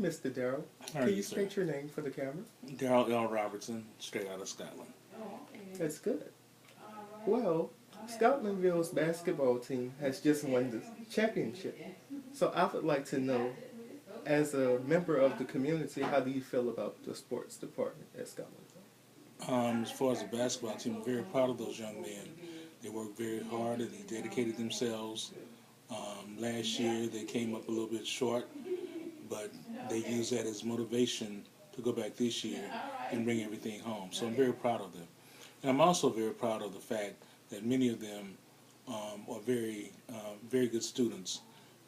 Mr. Darrell. How are Can you, you sir? state your name for the camera? Darrell L. Robertson, straight out of Scotland. That's good. Well, Scotlandville's basketball team has just won the championship. So I would like to know, as a member of the community, how do you feel about the sports department at Scotlandville? As far as the basketball team, I'm very proud of those young men. They worked very hard and they dedicated themselves. Last year they came up a little bit short, but they used that as motivation to go back this year and bring everything home. So I'm very proud of them. And I'm also very proud of the fact that many of them are very good students,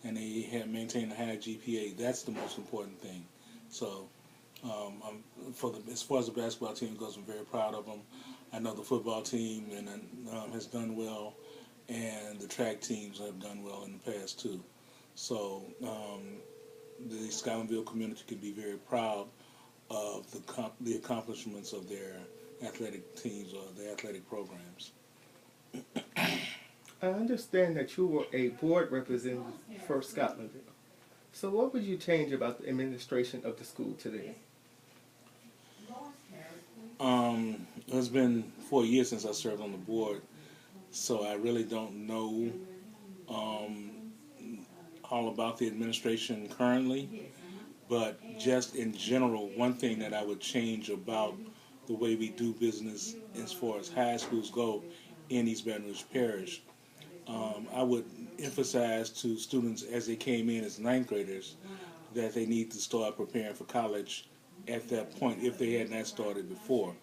and they have maintained a high GPA. That's the most important thing. So as far as the basketball team goes, I'm very proud of them. I know the football team has done well, and the track teams have done well in the past too. So the Scotlandville community can be very proud of the accomplishments of their athletic teams or the athletic programs. I understand that you were a board representative for Scotlandville. So what would you change about the administration of the school today? It's been 4 years since I served on the board, so I really don't know all about the administration currently. But just in general, one thing that I would change about the way we do business as far as high schools go in East Baton Rouge Parish, I would emphasize to students as they came in as ninth graders that they need to start preparing for college at that point if they had not started before.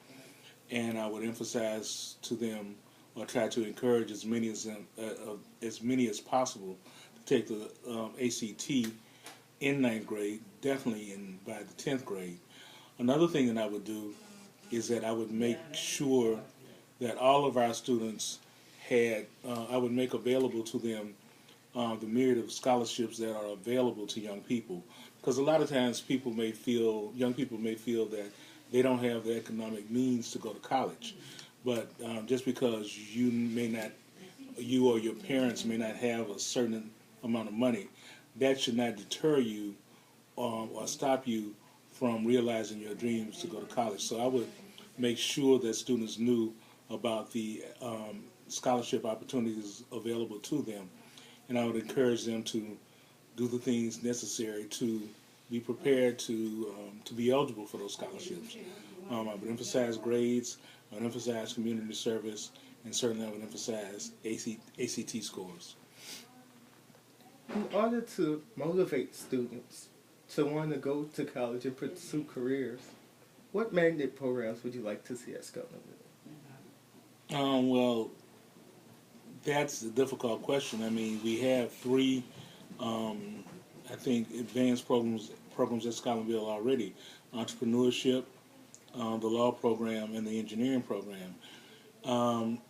And I would emphasize to them, or try to encourage as many as possible to take the ACT in ninth grade, definitely by the 10th grade. Another thing that I would do is that I would make sure that all of our students I would make available to them the myriad of scholarships that are available to young people. Because a lot of times young people may feel that they don't have the economic means to go to college. But just because you or your parents may not have a certain amount of money, that should not deter you or stop you from realizing your dreams to go to college. So I would make sure that students knew about the scholarship opportunities available to them, and I would encourage them to do the things necessary to be prepared to be eligible for those scholarships. I would emphasize grades, I would emphasize community service, and certainly I would emphasize ACT scores. In order to motivate students to want to go to college and pursue careers, what magnet programs would you like to see at Scotlandville? Well, that's a difficult question. I mean, we have three, I think, advanced programs at Scotlandville already: entrepreneurship, the law program, and the engineering program.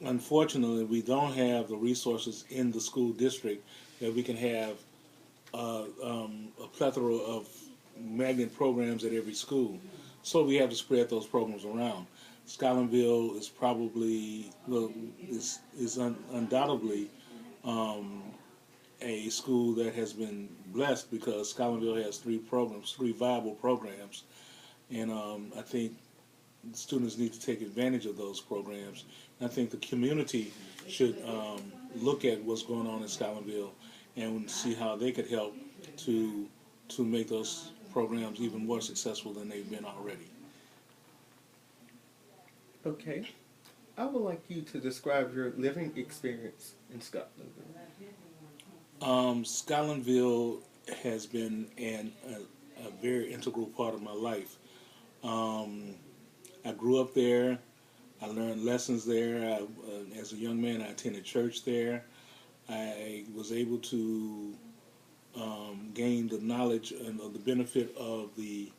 Unfortunately, we don't have the resources in the school district that we can have a plethora of magnet programs at every school. So we have to spread those programs around. Scotlandville is probably, undoubtedly a school that has been blessed because Scotlandville has three viable programs, and I think students need to take advantage of those programs. And I think the community should look at what's going on in Scotlandville and see how they could help to make those programs even more successful than they've been already. Okay. I would like you to describe your living experience in Scotlandville. Scotlandville has been a very integral part of my life. I grew up there. I learned lessons there. As a young man, I attended church there. I was able to gain the knowledge and the benefit of the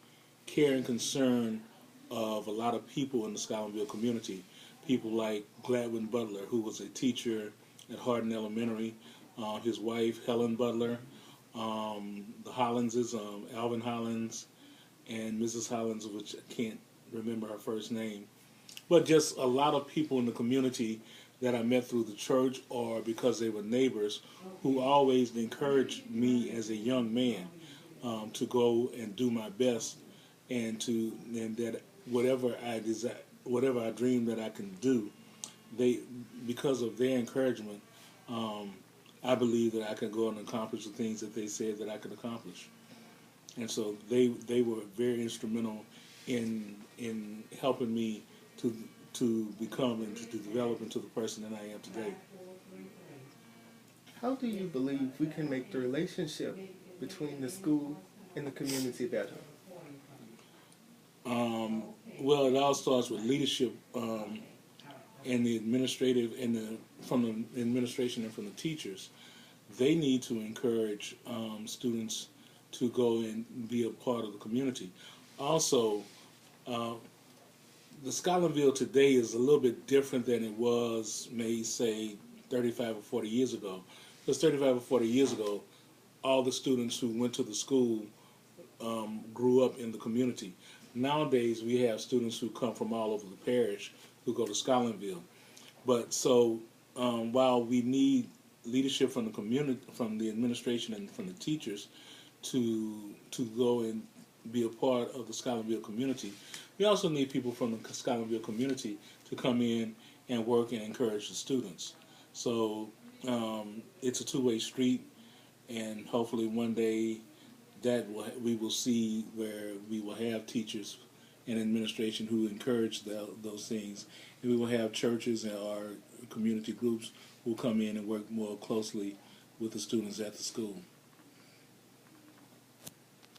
care and concern of a lot of people in the Scotlandville community. People like Gladwin Butler, who was a teacher at Hardin Elementary, his wife, Helen Butler, the Hollandses, Alvin Hollins, and Mrs. Hollins, which I can't remember her first name. But just a lot of people in the community that I met through the church or because they were neighbors who always encouraged me as a young man to go and do my best, and that whatever I desire, whatever I dream that I can do, because of their encouragement, I believe that I can go and accomplish the things that they said that I could accomplish. And so they were very instrumental in helping me to become and to develop into the person that I am today. How do you believe we can make the relationship between the school and the community better? Well, it all starts with leadership and the administrative and from the administration and from the teachers. They need to encourage students to go and be a part of the community. Also, the Scotlandville today is a little bit different than it was, may say, 35 or 40 years ago. Because 35 or 40 years ago, all the students who went to the school grew up in the community. Nowadays, we have students who come from all over the parish who go to Scotlandville. But so while we need leadership from the community, from the administration, and from the teachers to go and be a part of the Scotlandville community, we also need people from the Scotlandville community to come in and work and encourage the students. So it's a two-way street, and hopefully one day that we will see where we will have teachers and administration who encourage those things, and we will have churches and our community groups who will come in and work more closely with the students at the school.